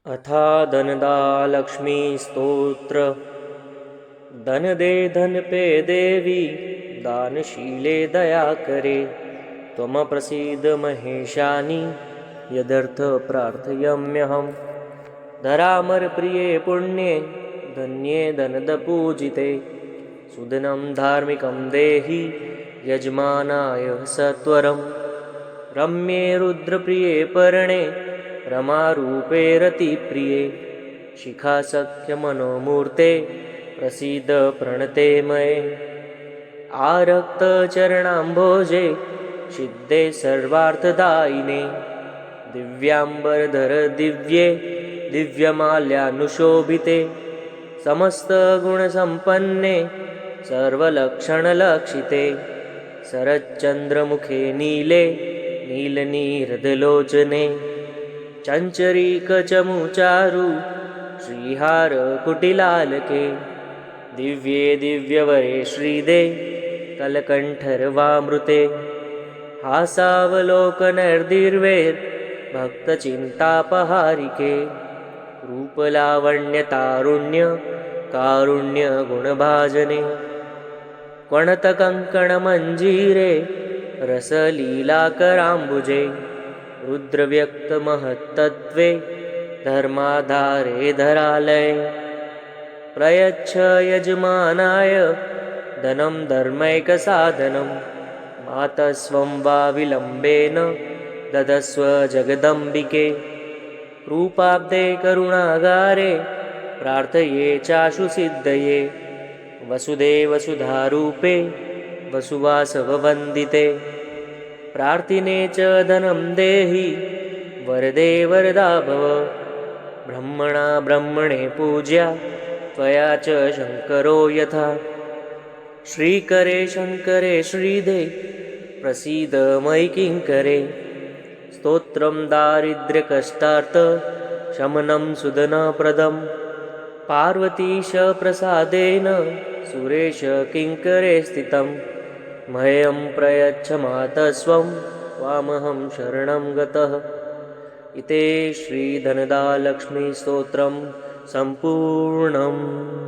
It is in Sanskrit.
अथा धनदा लक्ष्मी स्तोत्र। धन दे धन पे देवी, दानशीले दया करे। त्वम प्रसीद महेशानि, यदर्थ प्रार्थयाम्यहम्। धरामर प्रिये पुण्ये, धन्ये धनद पूजिते। सुदिनं धार्मिकं देहि, यजमानाय सत्वरम्। रम्ये रुद्रप्रिये पर्णे, रमारूपे रतिप्रिये। शिखासख्यमनोमूर्ते, प्रसीद प्रणते मये। आरक्तचरणाम्भोजे, सिद्धे सर्वार्थदायिने। दिव्याम्बरधर दिव्ये, दिव्यमाल्यानुशोभिते। समस्तगुणसम्पन्ने, सर्वलक्षणलक्षिते। शरच्चन्द्रमुखे नीले, नीलनीरदलोचने। चञ्चरीकचमुचारु, श्रीहारकुटिलालके। दिव्ये दिव्यवरे श्रीदे, कलकण्ठरवामृते। हासावलोकनैर्दिर्वेर्भक्तचिन्तापहारिके। रूपलावण्यतारुण्य, कारुण्यगुणभाजने। क्वणतकङ्कणमञ्जीरे, रसलीलाकराम्बुजे। रुद्रव्यक्तमहत्तत्त्वे, धर्माधारे धरालये। प्रयच्छ यजमानाय, धनं धर्मैकसाधनं। मातस्त्वं वा विलम्बेन, ददस्व जगदम्बिके। रूपाब्धे करुणागारे, प्रार्थये चाशु सिद्धये। वसुदे वसुधारूपे, वसुवासववन्दिते। प्रार्थिने च धनं देहि, वरदे वरदा भव। ब्रह्मणा ब्रह्मणे पूज्या, त्वया च शङ्करो यथा। श्रीकरे शङ्करे श्रीदे, प्रसीद मयि किङ्करे। स्तोत्रं दारिद्र्यकष्टार्थ, शमनं सुदनप्रदं। पार्वतीश प्रसादेन, सुरेश किङ्करे स्थितं। मह्यं प्रयच्छ मातस्त्वं, त्वामहं शरणं गतः। इति श्रीधनदालक्ष्मीस्तोत्रं सम्पूर्णम्।